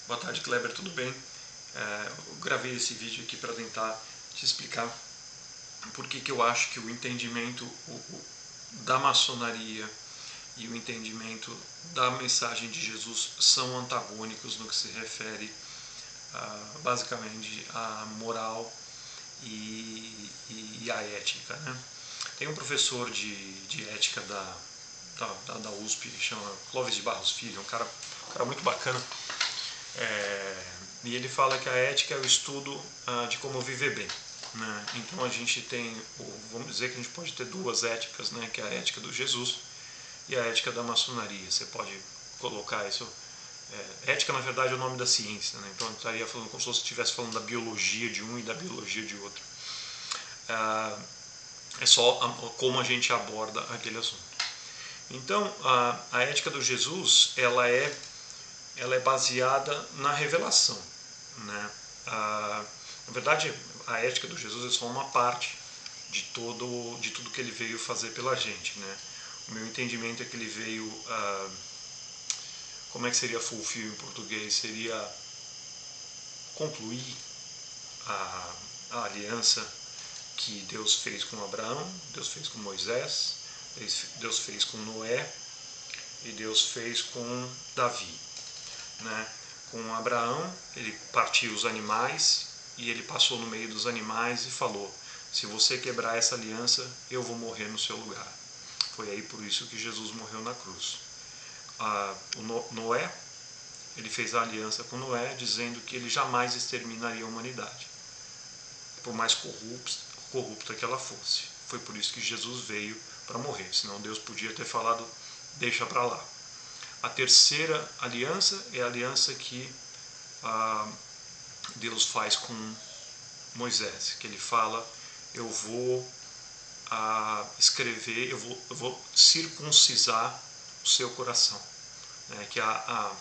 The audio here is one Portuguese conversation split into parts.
Boa tarde, Kleber, tudo bem? Eu gravei esse vídeo aqui para tentar te explicar por que eu acho que o entendimento da maçonaria e o entendimento da mensagem de Jesus são antagônicos no que se refere basicamente à moral e à ética, né? Tem um professor de ética da USP, chama Clóvis de Barros Filho, um cara muito bacana. E ele fala que a ética é o estudo de como viver bem, né? Então a gente tem, vamos dizer que a gente pode ter duas éticas, né? Que é a ética do Jesus e a ética da maçonaria. Você pode colocar isso. Ética, na verdade, é o nome da ciência, né? Então eu estaria falando como se você estivesse falando da biologia de um e da biologia de outro. É só como a gente aborda aquele assunto. Então a ética do Jesus ela é baseada na revelação, né? Na verdade, a ética do Jesus é só uma parte de tudo que ele veio fazer pela gente, né? O meu entendimento é que ele veio, como é que seria fulfill em português? Seria concluir a aliança que Deus fez com Abraão, Deus fez com Moisés, Deus fez com Noé e Deus fez com Davi, né? Com Abraão, ele partiu os animais e ele passou no meio dos animais e falou: se você quebrar essa aliança, eu vou morrer no seu lugar. Foi aí por isso que Jesus morreu na cruz. Noé, ele fez a aliança com Noé, dizendo que ele jamais exterminaria a humanidade, por mais corrupta que ela fosse. Foi por isso que Jesus veio para morrer, senão Deus podia ter falado: deixa para lá. A terceira aliança é a aliança que Deus faz com Moisés, que ele fala: eu vou escrever, eu vou circuncisar o seu coração, né? Que a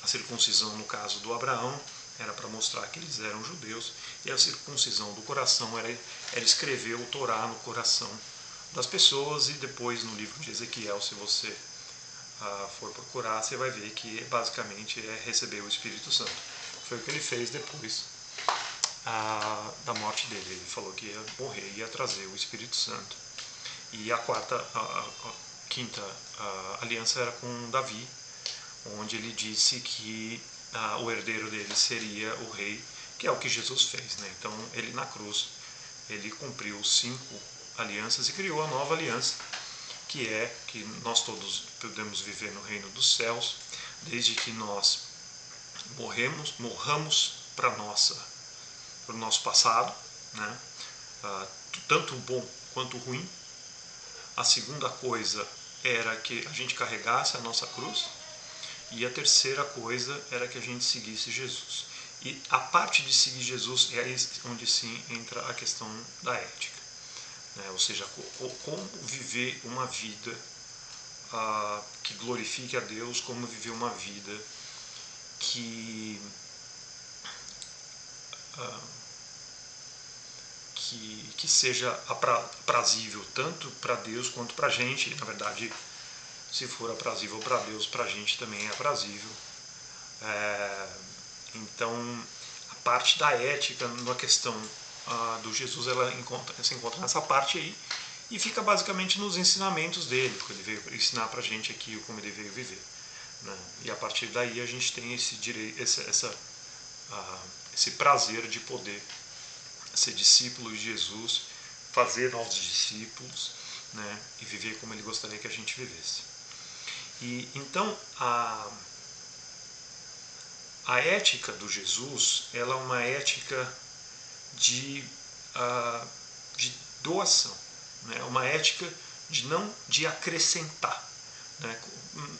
circuncisão, no caso do Abraão, era para mostrar que eles eram judeus, e a circuncisão do coração era escrever o Torá no coração das pessoas. E depois, no livro de Ezequiel, se você for procurar, você vai ver que basicamente é receber o Espírito Santo. Foi o que ele fez depois da morte dele. Ele falou que ia morrer e ia trazer o Espírito Santo. E a quinta aliança era com Davi, onde ele disse que o herdeiro dele seria o rei, que é o que Jesus fez, né? Então ele na cruz, ele cumpriu 5 alianças e criou a nova aliança, que é que nós todos podemos viver no reino dos céus, desde que nós morramos para o nosso passado, né? Tanto bom quanto ruim. A segunda coisa era que a gente carregasse a nossa cruz, e a terceira coisa era que a gente seguisse Jesus. E a parte de seguir Jesus é aí onde sim entra a questão da ética, né? Ou seja, como viver uma vida que glorifique a Deus, como viver uma vida que seja aprazível tanto para Deus quanto para a gente. Na verdade, se for aprazível para Deus, para a gente também é aprazível. Então, a parte da ética na questão do Jesus, ela se encontra nessa parte aí, e fica basicamente nos ensinamentos dele, que ele veio ensinar para a gente aqui como ele veio viver, né? E a partir daí a gente tem esse direito, esse prazer de poder ser discípulo de Jesus, fazer novos discípulos, né? E viver como ele gostaria que a gente vivesse. E então a ética do Jesus, ela é uma ética de doação, né? Uma ética de acrescentar, né?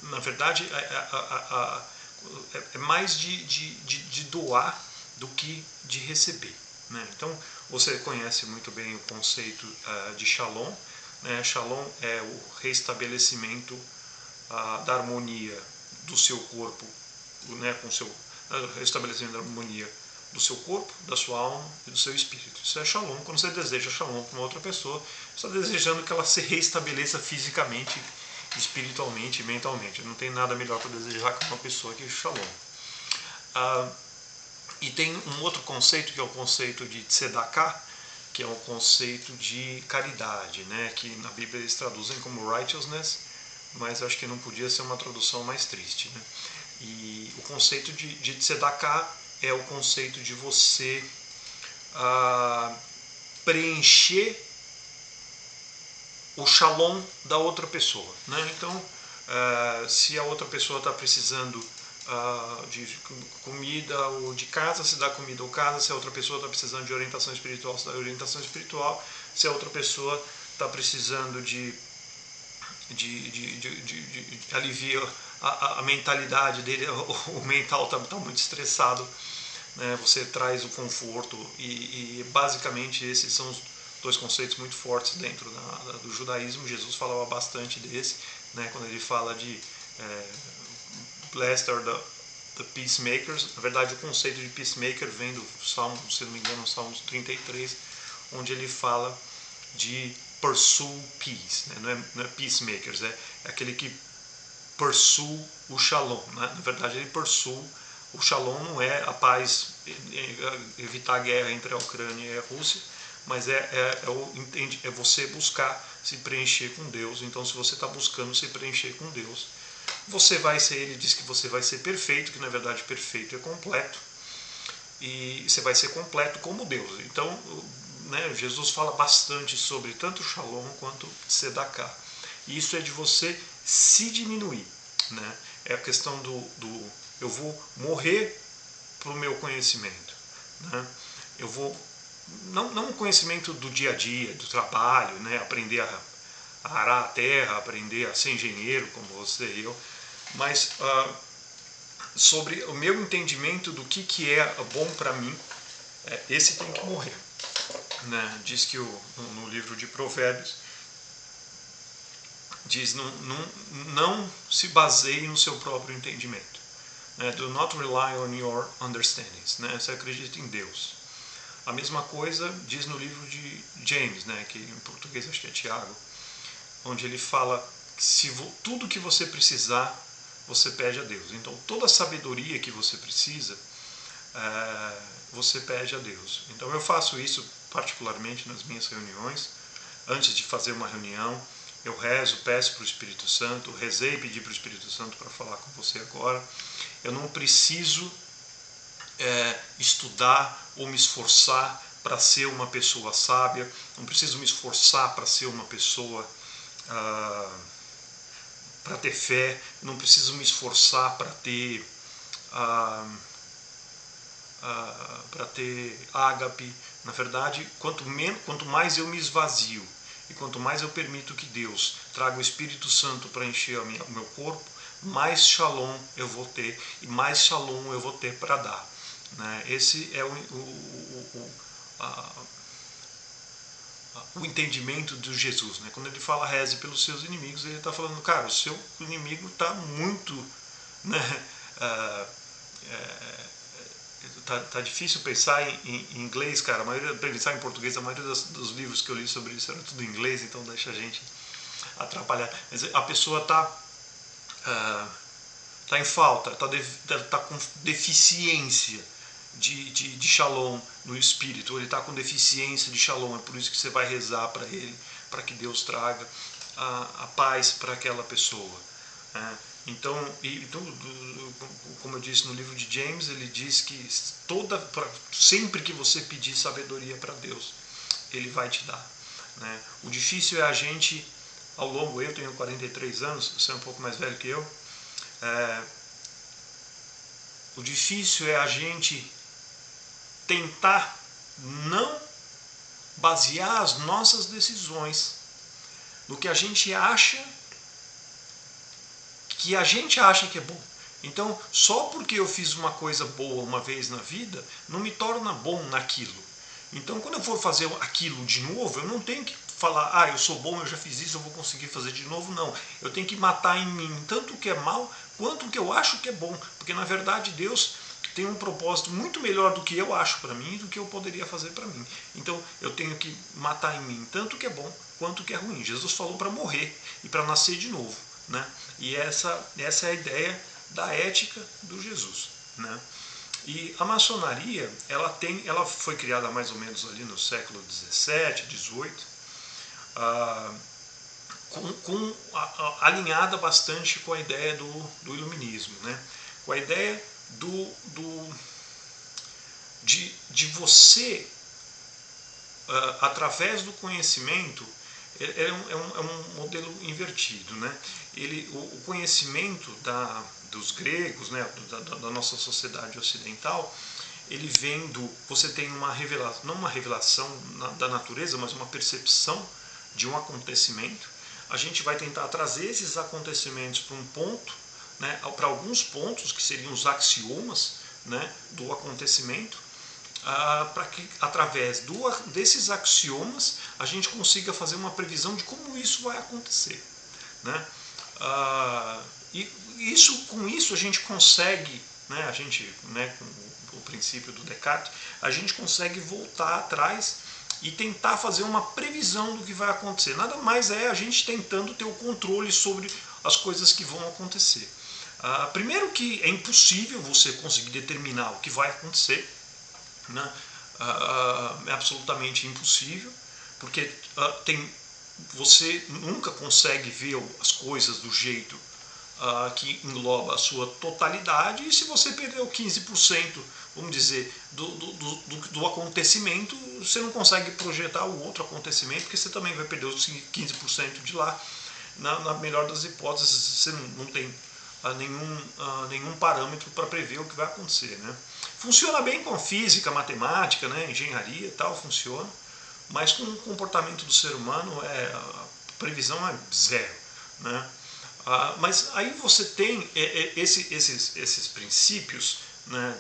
Na verdade, é mais de doar do que de receber, né? Então, você conhece muito bem o conceito de Shalom, né? Shalom é o restabelecimento da harmonia do seu corpo, né? Com seu restabelecimento da harmonia do seu corpo, da sua alma e do seu espírito. Isso é Shalom. Quando você deseja Shalom para uma outra pessoa, você está desejando que ela se restabeleça fisicamente, espiritualmente e mentalmente. Não tem nada melhor para desejar com uma pessoa que Shalom. E tem um outro conceito, que é o conceito de tzedakah, que é um conceito de caridade, né? Que na Bíblia eles traduzem como righteousness, mas eu acho que não podia ser uma tradução mais triste, né? E o conceito de tzedakah é o conceito de você preencher o shalom da outra pessoa, né? Então, se a outra pessoa está precisando de comida ou de casa, se dá comida ou casa. Se a outra pessoa está precisando de orientação espiritual, se dá orientação espiritual. Se a outra pessoa está precisando de alivio a mentalidade dele, o mental está muito estressado, né? Você traz o conforto e basicamente esses são os dois conceitos muito fortes dentro do judaísmo. Jesus falava bastante desse, né? Quando ele fala de Blessed are the peacemakers. Na verdade, o conceito de peacemaker vem do Salmo, se não me engano, Salmos 33, onde ele fala de pursue peace, né? Não é peacemakers, é aquele que pursue o shalom, né? Na verdade, ele pursue o shalom, não é a paz, evitar a guerra entre a Ucrânia e a Rússia, mas é você buscar se preencher com Deus. Então, se você está buscando se preencher com Deus, você vai ser, ele diz que você vai ser perfeito, que na verdade perfeito é completo, e você vai ser completo como Deus. Então, né, Jesus fala bastante sobre tanto shalom quanto tzedakah. E isso é de você se diminuir, né? É a questão do eu vou morrer para o meu conhecimento, né? Eu vou, não um conhecimento do dia a dia, do trabalho, né? Aprender a arar a terra, aprender a ser engenheiro como você e eu, mas sobre o meu entendimento do que é bom para mim, esse tem que morrer, né? Diz que no livro de Provérbios diz não se baseie no seu próprio entendimento, né? Do not rely on your understandings, né? Você acredita em Deus. A mesma coisa diz no livro de James, né? Que em português acho que é Tiago, onde ele fala que tudo que você precisar, você pede a Deus. Então, toda a sabedoria que você precisa, você pede a Deus. Então, eu faço isso particularmente nas minhas reuniões. Antes de fazer uma reunião, eu rezo, peço para o Espírito Santo, rezei e pedi para o Espírito Santo para falar com você agora. Eu não preciso estudar ou me esforçar para ser uma pessoa sábia, não preciso me esforçar para ser uma pessoa para ter fé, não preciso me esforçar para ter ágape. Na verdade, quanto mais eu me esvazio e quanto mais eu permito que Deus traga o Espírito Santo para encher o meu corpo, mais shalom eu vou ter e mais shalom eu vou ter para dar, né? Esse é o entendimento de Jesus, né? Quando ele fala reze pelos seus inimigos, ele está falando, cara, o seu inimigo está muito, né, tá difícil pensar em inglês, cara. Pensar em português, a maioria dos livros que eu li sobre isso era tudo em inglês, então deixa a gente atrapalhar. Mas a pessoa tá em falta, tá com deficiência de shalom no espírito, ele está com deficiência de shalom, é por isso que você vai rezar para ele, para que Deus traga a paz para aquela pessoa, né? Então, como eu disse no livro de James, ele diz que sempre que você pedir sabedoria para Deus, ele vai te dar, né? O difícil é a gente, eu tenho 43 anos, você é um pouco mais velho que eu, o difícil é a gente tentar não basear as nossas decisões no que a gente acha que é bom. Então, só porque eu fiz uma coisa boa uma vez na vida, não me torna bom naquilo. Então, quando eu for fazer aquilo de novo, eu não tenho que falar, eu sou bom, eu já fiz isso, eu vou conseguir fazer de novo. Não, eu tenho que matar em mim tanto o que é mal, quanto o que eu acho que é bom. Porque, na verdade, Deus tem um propósito muito melhor do que eu acho para mim e do que eu poderia fazer para mim. Então, eu tenho que matar em mim tanto o que é bom, quanto o que é ruim. Jesus falou para morrer e para nascer de novo, né? E essa é a ideia da ética do Jesus, né? E a maçonaria, ela foi criada mais ou menos ali no século XVII, XVIII, alinhada bastante com a ideia do iluminismo, né? Com a ideia de você, através do conhecimento, é um modelo invertido, né? O conhecimento dos gregos, né, da nossa sociedade ocidental, ele vem você tem uma revelação, não uma revelação da natureza, mas uma percepção de um acontecimento. A gente vai tentar trazer esses acontecimentos para um ponto, né, para alguns pontos que seriam os axiomas, né, do acontecimento, para que através desses axiomas a gente consiga fazer uma previsão de como isso vai acontecer, né? E com isso a gente consegue, né, com o princípio do Descartes, a gente consegue voltar atrás e tentar fazer uma previsão do que vai acontecer. Nada mais é a gente tentando ter o controle sobre as coisas que vão acontecer. Primeiro que é impossível você conseguir determinar o que vai acontecer, né? É absolutamente impossível, porque você nunca consegue ver as coisas do jeito que engloba a sua totalidade, e se você perdeu 15%, vamos dizer, do acontecimento, você não consegue projetar o outro acontecimento, porque você também vai perder os 15% de lá. Na melhor das hipóteses, você não tem nenhum parâmetro para prever o que vai acontecer, né? Funciona bem com a física, matemática, né, engenharia e tal, funciona, mas com o comportamento do ser humano a previsão é zero, né? Mas aí você tem esses princípios, né,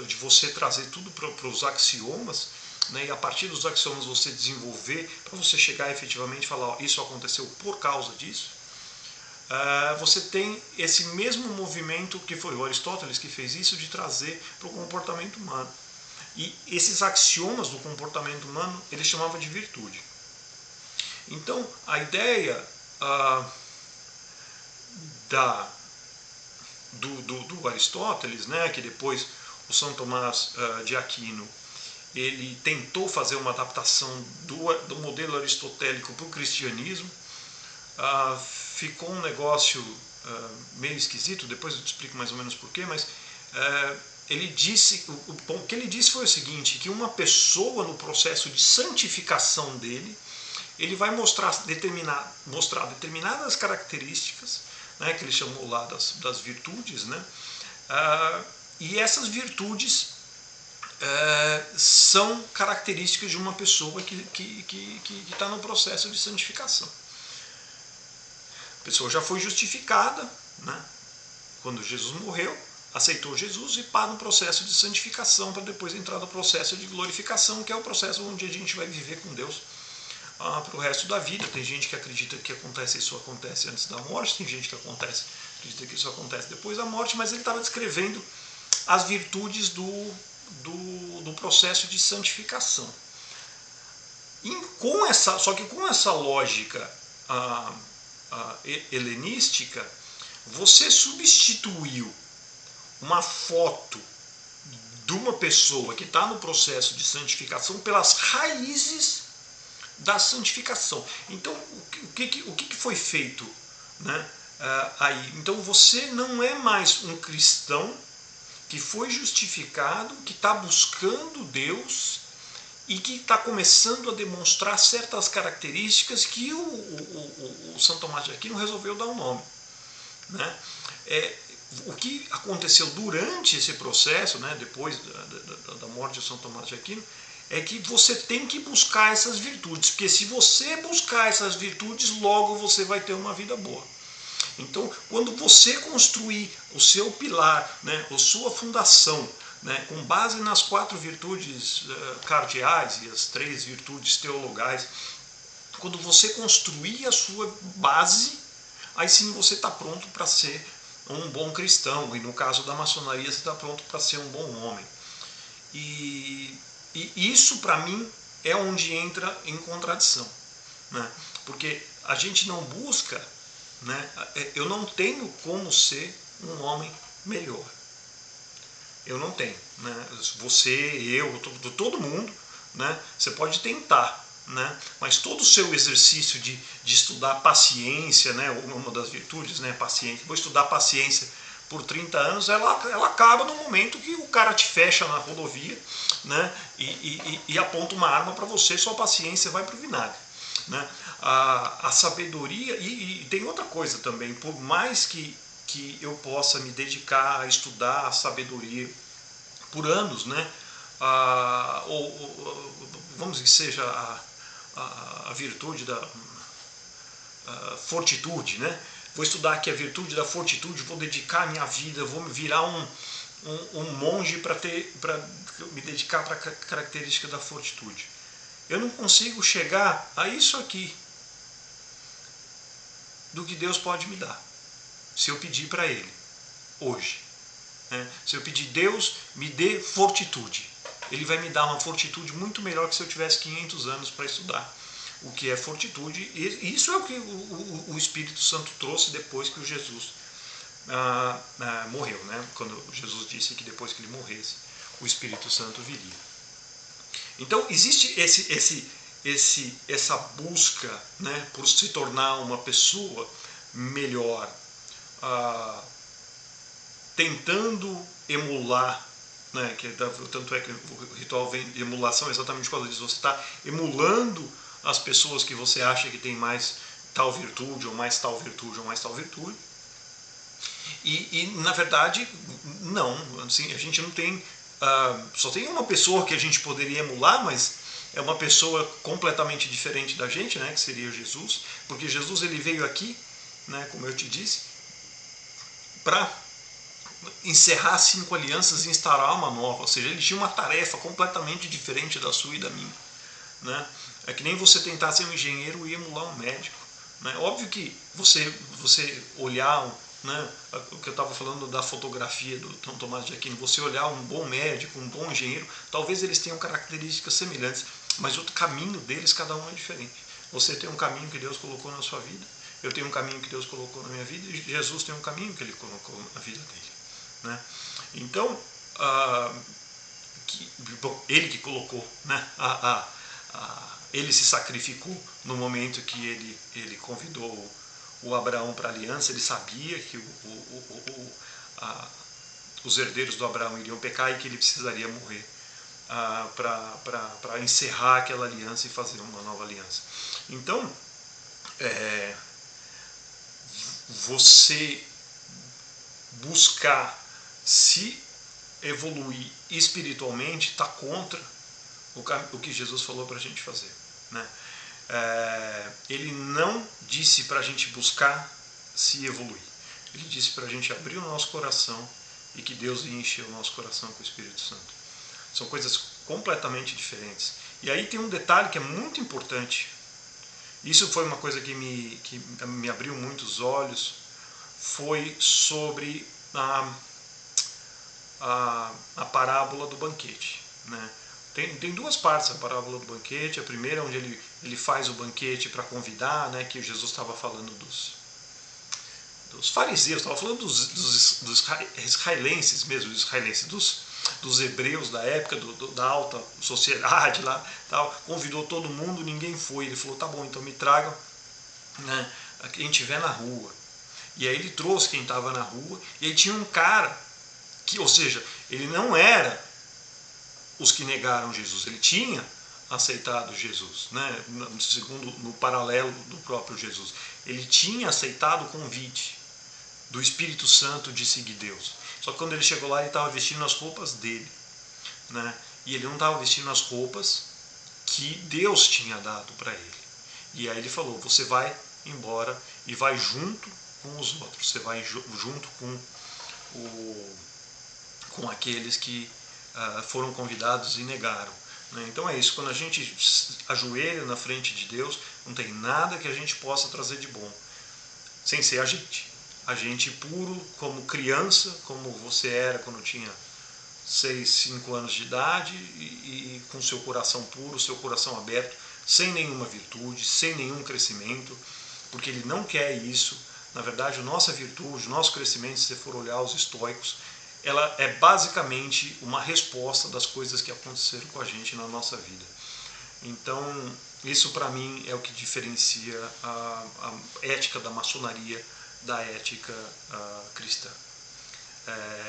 de você trazer tudo para os axiomas, né, e a partir dos axiomas você desenvolver para você chegar efetivamente e falar, ó, isso aconteceu por causa disso. Você tem esse mesmo movimento que foi o Aristóteles que fez isso, de trazer para o comportamento humano. E esses axiomas do comportamento humano ele chamava de virtude. Então a ideia do Aristóteles, né, que depois o São Tomás de Aquino ele tentou fazer uma adaptação do modelo aristotélico para o cristianismo, ficou um negócio meio esquisito, depois eu te explico mais ou menos porquê, mas ele disse, o que ele disse foi o seguinte, que uma pessoa no processo de santificação dele, ele vai mostrar determinadas características, né, que ele chamou lá das virtudes, né, e essas virtudes são características de uma pessoa que está no processo de santificação. A pessoa já foi justificada, né, quando Jesus morreu, aceitou Jesus e para no processo de santificação para depois entrar no processo de glorificação, que é o processo onde a gente vai viver com Deus para o resto da vida. Tem gente que acredita que isso acontece antes da morte, tem gente que acredita que isso acontece depois da morte, mas ele estava descrevendo as virtudes do processo de santificação. Só que com essa lógica helenística, você substituiu uma foto de uma pessoa que está no processo de santificação pelas raízes da santificação. Então, o que foi feito, né, aí? Então, você não é mais um cristão que foi justificado, que está buscando Deus e que está começando a demonstrar certas características que o São Tomás de Aquino resolveu dar um nome, né? O que aconteceu durante esse processo, né, depois da morte de São Tomás de Aquino, é que você tem que buscar essas virtudes, porque se você buscar essas virtudes, logo você vai ter uma vida boa. Então, quando você construir o seu pilar, né, a sua fundação, né, com base nas 4 virtudes cardeais e as 3 virtudes teologais, quando você construir a sua base, aí sim você está pronto para ser um bom cristão, e no caso da maçonaria você está pronto para ser um bom homem. E isso para mim é onde entra em contradição, né? Porque a gente não busca, né, eu não tenho como ser um homem melhor. eu não tenho, né? Você, eu, todo mundo, né? Você pode tentar, né? Mas todo o seu exercício de estudar paciência, né? Uma das virtudes, né? Paciência. Vou estudar paciência por 30 anos, ela acaba no momento que o cara te fecha na rodovia, né? E aponta uma arma para você, sua paciência vai para o vinagre, né? A sabedoria, e tem outra coisa também, por mais que eu possa me dedicar a estudar a sabedoria por anos, né? Vamos dizer que seja a virtude da fortitude, né? Vou estudar aqui a virtude da fortitude, vou dedicar a minha vida, vou me virar um monge para me dedicar para a característica da fortitude. Eu não consigo chegar a isso aqui do que Deus pode me dar, se eu pedir para Ele, hoje. Né? Se eu pedir, Deus me dê fortitude, Ele vai me dar uma fortitude muito melhor que se eu tivesse 500 anos para estudar o que é fortitude. E isso é o que o Espírito Santo trouxe depois que o Jesus morreu, né? Quando Jesus disse que depois que ele morresse, o Espírito Santo viria. Então existe essa busca, né, por se tornar uma pessoa melhor, tentando emular, né, tanto é que o ritual vem de emulação exatamente por causa disso. Você está emulando as pessoas que você acha que tem mais tal virtude, ou mais tal virtude, ou mais tal virtude. E na verdade, não. Assim, a gente não tem... só tem uma pessoa que a gente poderia emular, mas é uma pessoa completamente diferente da gente, né, que seria Jesus, porque Jesus ele veio aqui, né, como eu te disse, para encerrar 5 alianças e instaurar uma nova. Ou seja, ele tinha uma tarefa completamente diferente da sua e da minha, né? É que nem você tentar ser um engenheiro e emular um médico, né? Óbvio que você olhar, né, o que eu estava falando da fotografia do São Tomás de Aquino, você olhar um bom médico, um bom engenheiro, talvez eles tenham características semelhantes, mas o caminho deles, cada um é diferente. Você tem um caminho que Deus colocou na sua vida, eu tenho um caminho que Deus colocou na minha vida, e Jesus tem um caminho que Ele colocou na vida dele, né? Então, Ele que colocou, né, ele se sacrificou no momento que ele convidou o Abraão para a aliança. Ele sabia que os herdeiros do Abraão iriam pecar e que ele precisaria morrer para encerrar aquela aliança e fazer uma nova aliança. Então, você buscar se evoluir espiritualmente está contra o que Jesus falou para a gente fazer, né? Ele não disse para a gente buscar se evoluir. Ele disse para a gente abrir o nosso coração e que Deus ia encher o nosso coração com o Espírito Santo. São coisas completamente diferentes. E aí tem um detalhe que é muito importante. Isso foi uma coisa que me abriu muito os olhos. Foi sobre a parábola do banquete, né? Tem 2 partes a parábola do banquete. A primeira, onde ele faz o banquete para convidar, né, que Jesus estava falando dos fariseus, estava falando dos israelenses mesmo, dos hebreus da época, da alta sociedade lá, tal. Convidou todo mundo, ninguém foi. Ele falou, tá bom, então me tragam, né, quem estiver na rua. E aí ele trouxe quem estava na rua, e aí tinha um cara, ou seja, ele não era os que negaram Jesus, ele tinha aceitado Jesus, né? Segundo, no paralelo do próprio Jesus, ele tinha aceitado o convite do Espírito Santo de seguir Deus. Só que quando ele chegou lá, ele estava vestindo as roupas dele, né? E ele não estava vestindo as roupas que Deus tinha dado para ele. E aí ele falou, você vai embora e vai junto com os outros, você vai junto com aqueles que foram convidados e negaram, né? Então é isso, quando a gente ajoelha na frente de Deus, não tem nada que a gente possa trazer de bom, sem ser a gente puro, como criança, como você era quando tinha 6, 5 anos de idade, e com seu coração puro, seu coração aberto, sem nenhuma virtude, sem nenhum crescimento, porque Ele não quer isso. Na verdade, a nossa virtude, o nosso crescimento, se você for olhar os estoicos, ela é basicamente uma resposta das coisas que aconteceram com a gente na nossa vida. Então, isso para mim é o que diferencia a ética da maçonaria da ética cristã.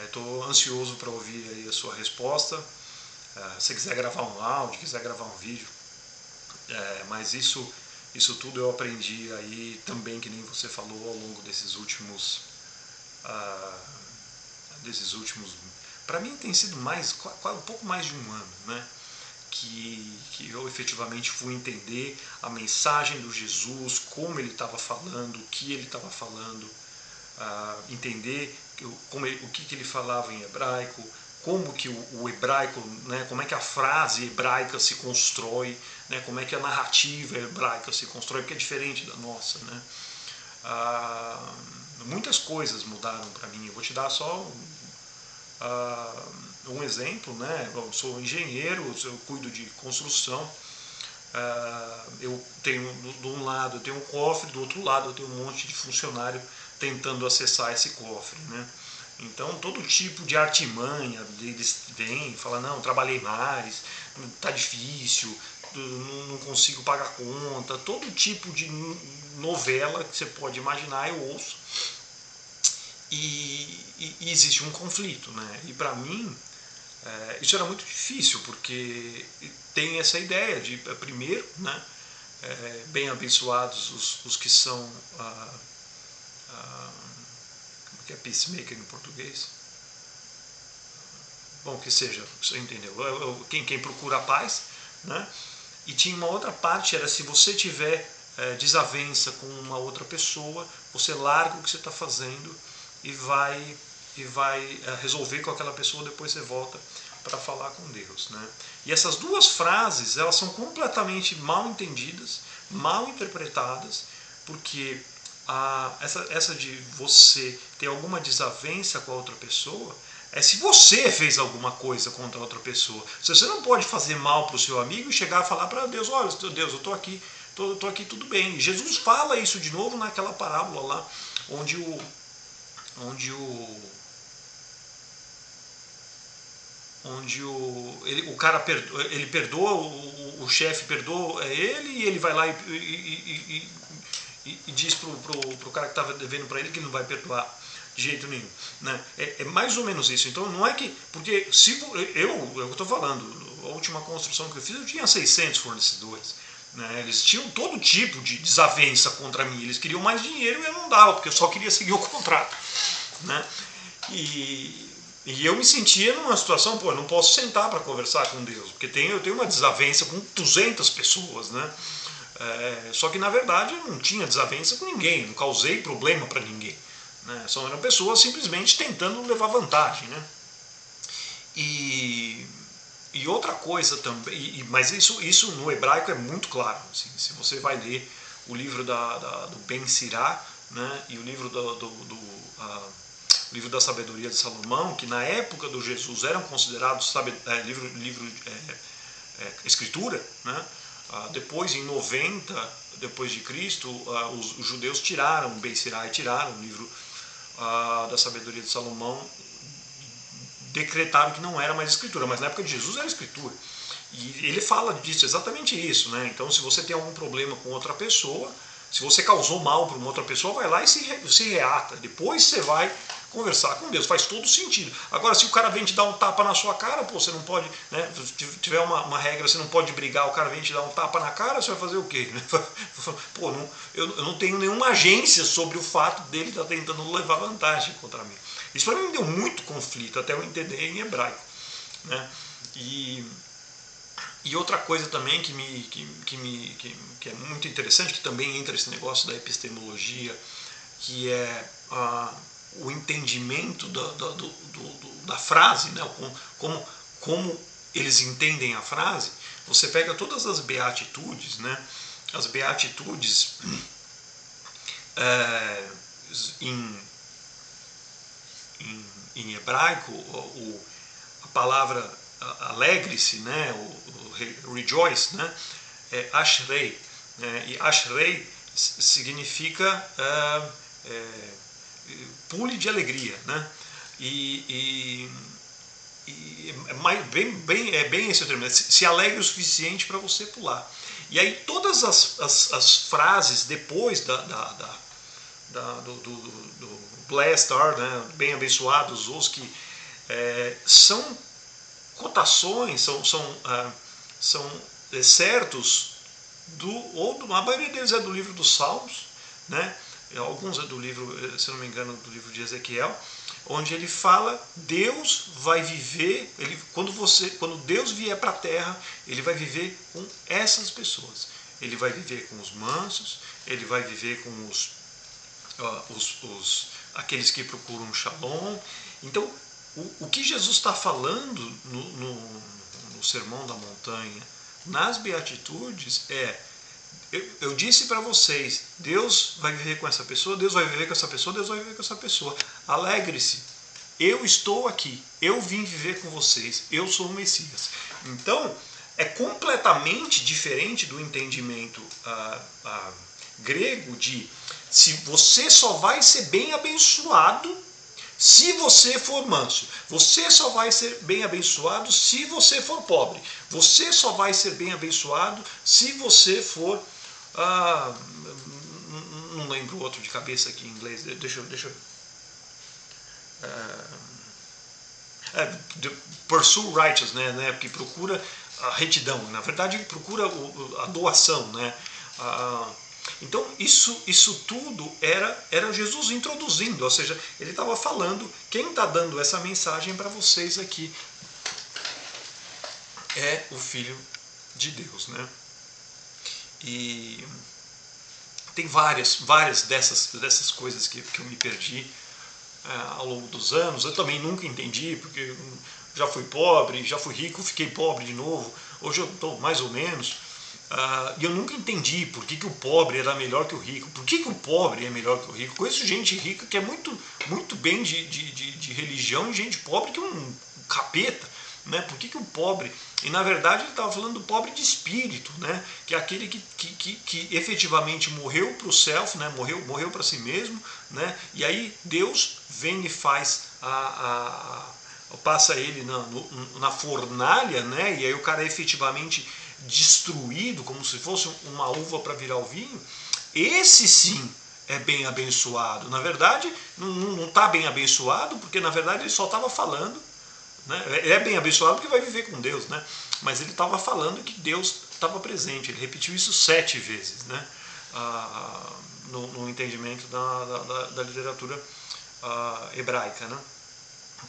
Estou ansioso para ouvir aí a sua resposta. Se quiser gravar um áudio, quiser gravar um vídeo, mas isso tudo eu aprendi aí também, que nem você falou, ao longo desses últimos para mim tem sido um pouco mais de um ano, né? Que eu efetivamente fui entender a mensagem do Jesus, como ele estava falando, o que ele estava falando, entender o que ele falava em hebraico, como que o hebraico, né, como é que a frase hebraica se constrói, né, como é que a narrativa hebraica se constrói, porque é diferente da nossa, né? Muitas coisas mudaram para mim. Eu vou te dar só um exemplo, né? Eu sou engenheiro, eu cuido de construção. Eu tenho, de um lado eu tenho um cofre, do outro lado eu tenho um monte de funcionário tentando acessar esse cofre, né? Então todo tipo de artimanha deles vem, fala, não, trabalhei mais, tá difícil, não consigo pagar conta, todo tipo de novela que você pode imaginar eu ouço. E existe um conflito, né? E para mim isso era muito difícil, porque tem essa ideia de, primeiro, né, bem abençoados os que são, como que é peacemaker em português? Bom, que seja, você entendeu? Quem procura a paz, né? E tinha uma outra parte, era se você tiver desavença com uma outra pessoa, você larga o que você está fazendo e vai resolver com aquela pessoa, depois você volta para falar com Deus, né? E essas duas frases, elas são completamente mal entendidas, mal interpretadas, porque essa de você ter alguma desavença com a outra pessoa é se você fez alguma coisa contra a outra pessoa. Você não pode fazer mal para o seu amigo e chegar a falar para Deus, olha, Deus, eu estou aqui tudo bem. E Jesus fala isso de novo naquela parábola lá, onde o cara ele perdoa, o chefe perdoa ele, e ele vai lá e diz pro cara que estava devendo para ele que ele não vai perdoar de jeito nenhum, né? É mais ou menos isso. Então não é que, porque se eu estou falando, a última construção que eu fiz eu tinha 600 fornecedores, né? Eles tinham todo tipo de desavença contra mim, eles queriam mais dinheiro e eu não dava, porque eu só queria seguir o contrato, né? E eu me sentia numa situação, pô, eu não posso sentar para conversar com Deus, porque eu tenho uma desavença com 200 pessoas, né? Só que na verdade eu não tinha desavença com ninguém, não causei problema para ninguém, né? Só eram pessoas simplesmente tentando levar vantagem, né? E outra coisa também, mas isso no hebraico é muito claro. Assim, se você vai ler o livro do Ben Sirá, né, e o livro livro da sabedoria de Salomão, que na época do Jesus eram considerados escritura, né? Depois, em 90 depois de Cristo, os judeus tiraram o Ben Sirá e tiraram o livro da sabedoria de Salomão, decretaram que não era mais escritura, mas na época de Jesus era escritura. E ele fala disso, exatamente isso, né? Então, se você tem algum problema com outra pessoa, se você causou mal para uma outra pessoa, vai lá e se reata. Depois você vai conversar com Deus, faz todo sentido. Agora, se o cara vem te dar um tapa na sua cara, pô, você não pode, né? Se tiver uma regra, você não pode brigar, o cara vem te dar um tapa na cara, você vai fazer o quê? Pô, eu não tenho nenhuma agência sobre o fato dele estar tentando levar vantagem contra mim. Isso para mim me deu muito conflito, até eu entender em hebraico, né? E outra coisa também que é muito interessante, que também entra esse negócio da epistemologia, que é o entendimento da frase, né? Como eles entendem a frase. Você pega todas as beatitudes, né? As beatitudes em hebraico, a palavra alegre-se, né? O rejoice, né? É ashrei, né? E ashrei significa pule de alegria, né? É bem esse o termo, se alegre o suficiente para você pular. E aí todas as frases depois do blessed are, né, bem abençoados os que, são cotações, são certos, a maioria deles é do livro dos Salmos, né? Alguns é do livro, se não me engano, do livro de Ezequiel, onde ele fala, Deus vai viver, quando Deus vier para a terra, ele vai viver com essas pessoas. Ele vai viver com os mansos, ele vai viver com aqueles que procuram Shalom. Então, o que Jesus está falando no Sermão da Montanha, nas Beatitudes, eu disse para vocês, Deus vai viver com essa pessoa, Deus vai viver com essa pessoa, Deus vai viver com essa pessoa. Alegre-se, eu estou aqui, eu vim viver com vocês, eu sou o Messias. Então, é completamente diferente do entendimento grego de se você só vai ser bem abençoado se você for manso. Você só vai ser bem abençoado se você for pobre. Você só vai ser bem abençoado se você for... não lembro o outro de cabeça aqui em inglês. Deixa eu pursue righteousness, né? Porque procura a retidão. Na verdade, procura a doação, né? Então, isso tudo era Jesus introduzindo, ou seja, ele estava falando, quem está dando essa mensagem para vocês aqui é o Filho de Deus, né? E tem várias dessas coisas que eu me perdi ao longo dos anos. Eu também nunca entendi, porque já fui pobre, já fui rico, fiquei pobre de novo, hoje eu estou mais ou menos. E eu nunca entendi por que o pobre era melhor que o rico. Por que o pobre é melhor que o rico? Conheço gente rica que é muito bem de religião e gente pobre que é um capeta. Né? Por que o pobre... E na verdade ele estava falando do pobre de espírito, né? Que é aquele que efetivamente morreu para o self, né? morreu para si mesmo, né? E aí Deus vem e faz passa ele na fornalha, né? E aí o cara é efetivamente destruído, como se fosse uma uva para virar o vinho. Esse sim é bem abençoado. Na verdade, não está bem abençoado, porque na verdade ele só estava falando, né? É bem abençoado porque vai viver com Deus, né? Mas ele estava falando que Deus estava presente. Ele repetiu isso 7 vezes, né? No entendimento da literatura hebraica, né?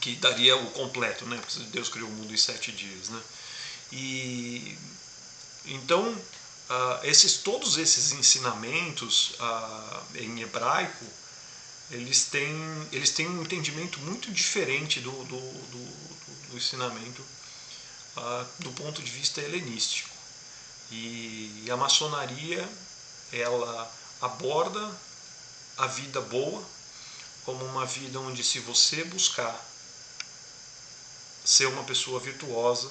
Que daria o completo, né? Porque Deus criou o mundo em 7 dias, né? E então todos esses ensinamentos em hebraico, eles têm um entendimento muito diferente do ensinamento do ponto de vista helenístico. E a maçonaria, ela aborda a vida boa como uma vida onde, se você buscar ser uma pessoa virtuosa,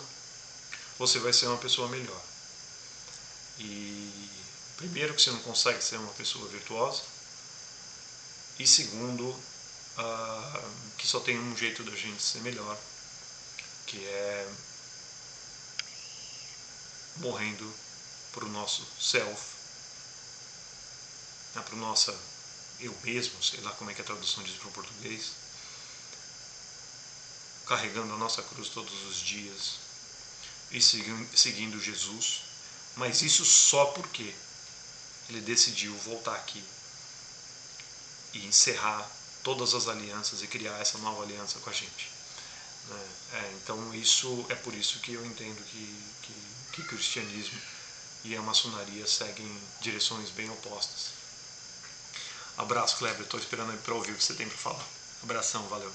você vai ser uma pessoa melhor. E primeiro, que você não consegue ser uma pessoa virtuosa, e segundo, que só tem um jeito da gente ser melhor, que é morrendo para o nosso self, para o nosso eu mesmo, sei lá como é que a tradução diz para o português, carregando a nossa cruz todos os dias e seguindo Jesus, mas isso só porque ele decidiu voltar aqui e encerrar todas as alianças e criar essa nova aliança com a gente. Então é por isso que eu entendo que o cristianismo e a maçonaria seguem direções bem opostas. Abraço, Kleber, estou esperando para ouvir o que você tem para falar. Abração, valeu.